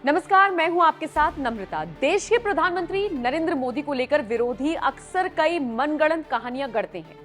नमस्कार, मैं हूं आपके साथ नम्रता। देश के प्रधानमंत्री नरेंद्र मोदी को लेकर विरोधी अक्सर कई मनगढ़ंत कहानियां गढ़ते हैं।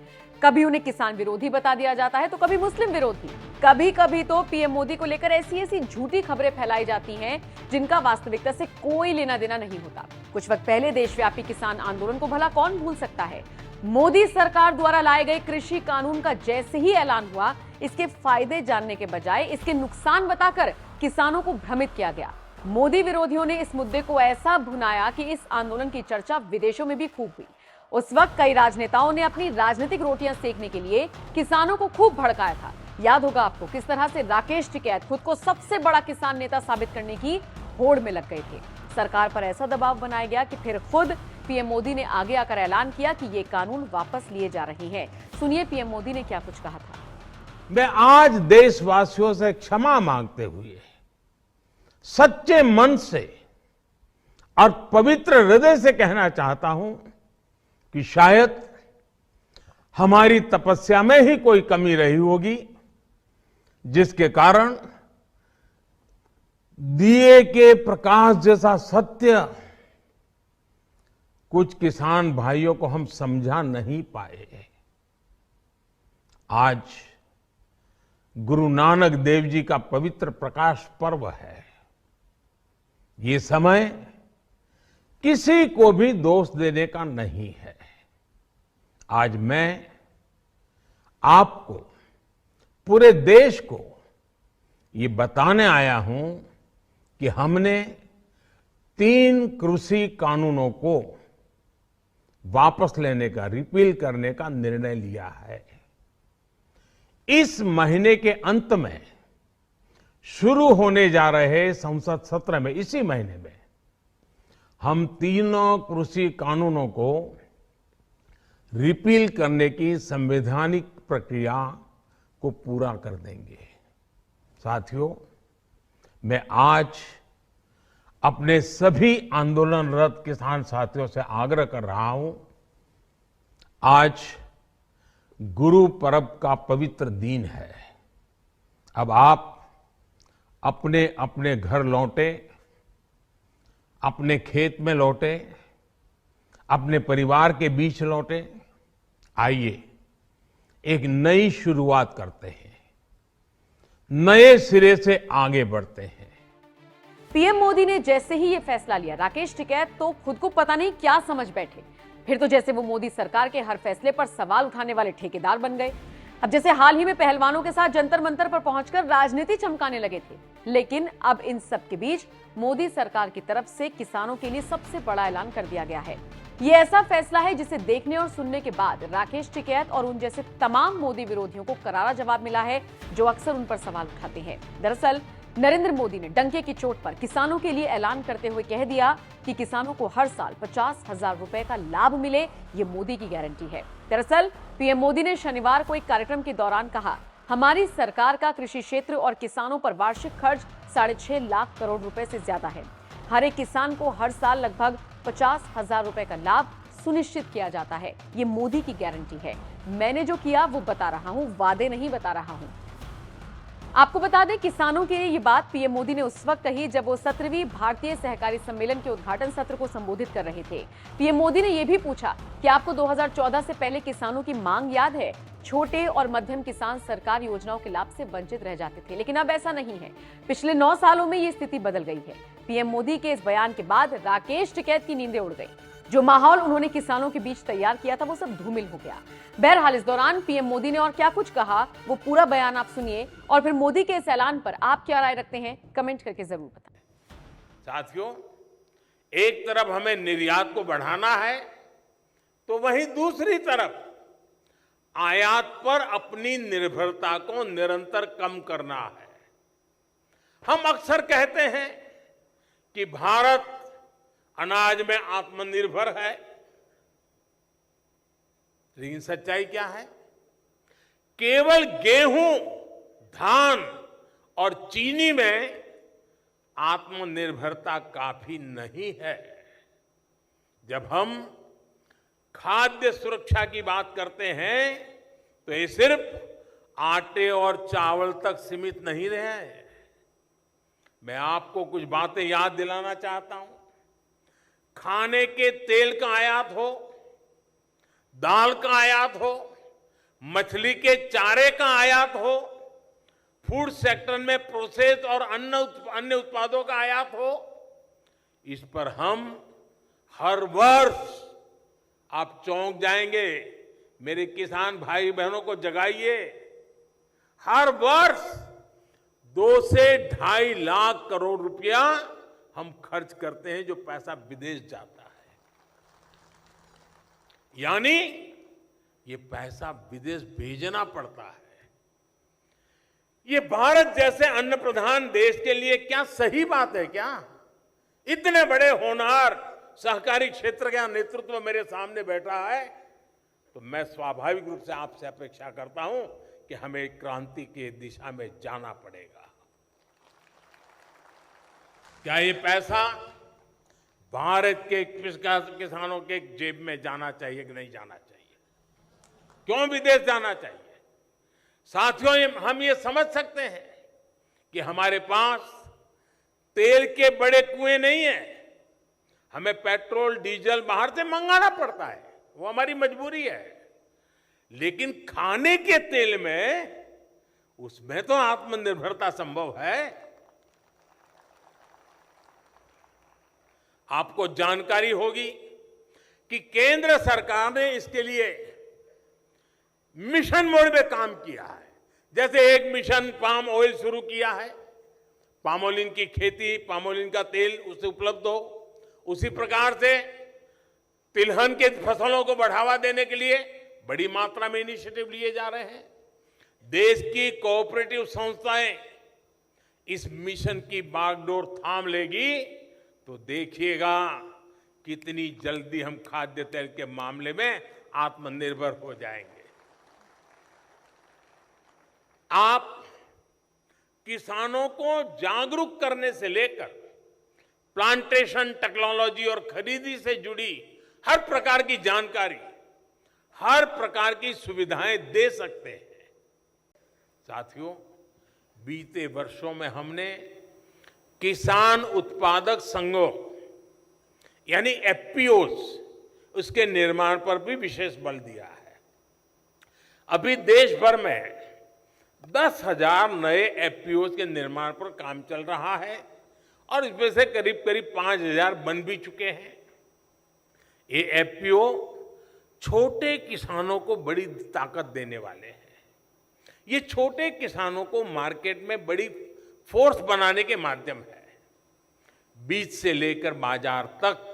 कभी उन्हें किसान विरोधी बता दिया जाता है तो कभी मुस्लिम विरोधी, कभी कभी तो पीएम मोदी को लेकर ऐसी झूठी खबरें फैलाई जाती हैं जिनका वास्तविकता से कोई लेना देना नहीं होता। कुछ वक्त पहले देशव्यापी किसान आंदोलन को भला कौन भूल सकता है। मोदी सरकार द्वारा लाए गए कृषि कानून का जैसे ही ऐलान हुआ, इसके फायदे जानने के बजाय इसके नुकसान बताकर किसानों को भ्रमित किया गया। मोदी विरोधियों ने इस मुद्दे को ऐसा भुनाया कि इस आंदोलन की चर्चा विदेशों में भी खूब हुई। उस वक्त कई राजनेताओं ने अपनी राजनीतिक रोटियां सेकने के लिए किसानों को खूब भड़काया था। याद होगा आपको किस तरह से राकेश टिकैत खुद को सबसे बड़ा किसान नेता साबित करने की होड़ में लग गए थे। सरकार पर ऐसा दबाव बनाया गया कि फिर खुद पीएम मोदी ने आगे आकर ऐलान किया कि ये कानून वापस लिए जा रहे हैं। सुनिए पीएम मोदी ने क्या कुछ कहा था। मैं आज देशवासियों से क्षमा मांगते हुए सच्चे मन से और पवित्र हृदय से कहना चाहता हूं कि शायद हमारी तपस्या में ही कोई कमी रही होगी, जिसके कारण दिए के प्रकाश जैसा सत्य कुछ किसान भाइयों को हम समझा नहीं पाए। आज गुरु नानक देव जी का पवित्र प्रकाश पर्व है। ये समय किसी को भी दोष देने का नहीं है। आज मैं आपको, पूरे देश को ये बताने आया हूं कि हमने 3 कृषि कानूनों को वापस लेने का, रिपील करने का निर्णय लिया है। इस महीने के अंत में शुरू होने जा रहे संसद सत्र में, इसी महीने में हम 3 कृषि कानूनों को रिपील करने की संवैधानिक प्रक्रिया को पूरा कर देंगे। साथियों, मैं आज अपने सभी आंदोलनरत किसान साथियों से आग्रह कर रहा हूं। आज गुरु पर्व का पवित्र दिन है। अब आप अपने अपने घर लौटे, अपने खेत में लौटे, अपने परिवार के बीच लौटे। आइए एक नई शुरुआत करते हैं, नए सिरे से आगे बढ़ते हैं। पीएम मोदी ने जैसे ही ये फैसला लिया, राकेश टिकैत तो खुद को पता नहीं क्या समझ बैठे। फिर तो जैसे वो मोदी सरकार के हर फैसले पर सवाल उठाने वाले ठेकेदार बन गए। अब जैसे हाल ही में पहलवानों के साथ जंतर मंतर पर पहुंचकर राजनीति चमकाने लगे थे। लेकिन अब इन सब के बीच मोदी सरकार की तरफ से किसानों के लिए सबसे बड़ा ऐलान कर दिया गया है। ये ऐसा फैसला है जिसे देखने और सुनने के बाद राकेश टिकैत और उन जैसे तमाम मोदी विरोधियों को करारा जवाब मिला है, जो अक्सर उन पर सवाल उठाते हैं। दरअसल नरेंद्र मोदी ने डंके की चोट पर किसानों के लिए ऐलान करते हुए कह दिया कि किसानों को हर साल 50,000 रुपए का लाभ मिले, ये मोदी की गारंटी है। दरअसल पीएम मोदी ने शनिवार को एक कार्यक्रम के दौरान कहा, हमारी सरकार का कृषि क्षेत्र और किसानों पर वार्षिक खर्च 6.5 लाख करोड़ रुपए से ज्यादा है। हर एक किसान को हर साल लगभग 50,000 रुपए का लाभ सुनिश्चित किया जाता है। ये मोदी की गारंटी है। मैंने जो किया वो बता रहा हूं, वादे नहीं बता रहा हूं। आपको बता दें, किसानों के लिए ये बात पीएम मोदी ने उस वक्त कही जब वो 17वीं भारतीय सहकारी सम्मेलन के उद्घाटन सत्र को संबोधित कर रहे थे। पीएम मोदी ने यह भी पूछा कि आपको 2014 से पहले किसानों की मांग याद है। छोटे और मध्यम किसान सरकार योजनाओं के लाभ से वंचित रह जाते थे, लेकिन अब ऐसा नहीं है। पिछले 9 सालों में ये स्थिति बदल गई है। पीएम मोदी के इस बयान के बाद राकेश टिकैत की नींदें उड़ गई। जो माहौल उन्होंने किसानों के बीच तैयार किया था वो सब धूमिल हो गया। बहरहाल इस दौरान पीएम मोदी ने और क्या कुछ कहा, वो पूरा बयान आप सुनिए और फिर मोदी के इस ऐलान पर आप क्या राय रखते हैं, कमेंट करके जरूर बताएं। साथियों, एक तरफ हमें निर्यात को बढ़ाना है तो वहीं दूसरी तरफ आयात पर अपनी निर्भरता को निरंतर कम करना है। हम अक्सर कहते हैं कि भारत अनाज में आत्मनिर्भर है, लेकिन सच्चाई क्या है? केवल गेहूं, धान और चीनी में आत्मनिर्भरता काफी नहीं है। जब हम खाद्य सुरक्षा की बात करते हैं तो ये सिर्फ आटे और चावल तक सीमित नहीं रहे। मैं आपको कुछ बातें याद दिलाना चाहता हूं। खाने के तेल का आयात हो, दाल का आयात हो, मछली के चारे का आयात हो, फूड सेक्टर में प्रोसेस और अन्य उत्पादों का आयात हो, इस पर हम हर वर्ष, आप चौंक जाएंगे, मेरे किसान भाई बहनों को जगाइए, हर वर्ष 2 से 2.5 लाख करोड़ रुपया हम खर्च करते हैं, जो पैसा विदेश जाता है। यानी ये पैसा विदेश भेजना पड़ता है। ये भारत जैसे अन्न प्रधान देश के लिए क्या सही बात है क्या? इतने बड़े होनहार सहकारी क्षेत्र का नेतृत्व मेरे सामने बैठा है, तो मैं स्वाभाविक रूप से आपसे अपेक्षा करता हूं कि हमें क्रांति की दिशा में जाना पड़ेगा। क्या ये पैसा भारत के किसानों के जेब में जाना चाहिए कि नहीं जाना चाहिए? क्यों विदेश जाना चाहिए? साथियों, हम ये समझ सकते हैं कि हमारे पास तेल के बड़े कुएं नहीं है, हमें पेट्रोल डीजल बाहर से मंगाना पड़ता है, वो हमारी मजबूरी है। लेकिन खाने के तेल में, उसमें तो आत्मनिर्भरता संभव है। आपको जानकारी होगी कि केंद्र सरकार ने इसके लिए मिशन मोड में काम किया है। जैसे एक मिशन पाम ऑयल शुरू किया है, पामोलिन की खेती, पामोलिन का तेल उसे उपलब्ध हो, उसी प्रकार से तिलहन के फसलों को बढ़ावा देने के लिए बड़ी मात्रा में इनिशिएटिव लिए जा रहे हैं। देश की कोऑपरेटिव संस्थाएं इस मिशन की बागडोर थाम लेगी तो देखिएगा कितनी जल्दी हम खाद्य तेल के मामले में आत्मनिर्भर हो जाएंगे। आप किसानों को जागरूक करने से लेकर प्लांटेशन टेक्नोलॉजी और खरीदी से जुड़ी हर प्रकार की जानकारी, हर प्रकार की सुविधाएं दे सकते हैं। साथियों, बीते वर्षों में हमने किसान उत्पादक संघों यानी एफपीओज, उसके निर्माण पर भी विशेष बल दिया है। अभी देश भर में 10,000 नए एफपीओज के निर्माण पर काम चल रहा है और इसमें से करीब 5,000 बन भी चुके हैं। ये एफपीओ छोटे किसानों को बड़ी ताकत देने वाले हैं। ये छोटे किसानों को मार्केट में बड़ी फोर्स बनाने के माध्यम है। बीज से लेकर बाजार तक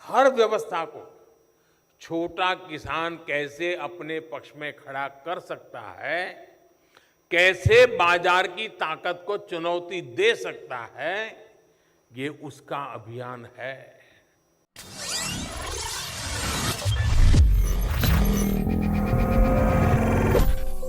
हर व्यवस्था को छोटा किसान कैसे अपने पक्ष में खड़ा कर सकता है, कैसे बाजार की ताकत को चुनौती दे सकता है, ये उसका अभियान है।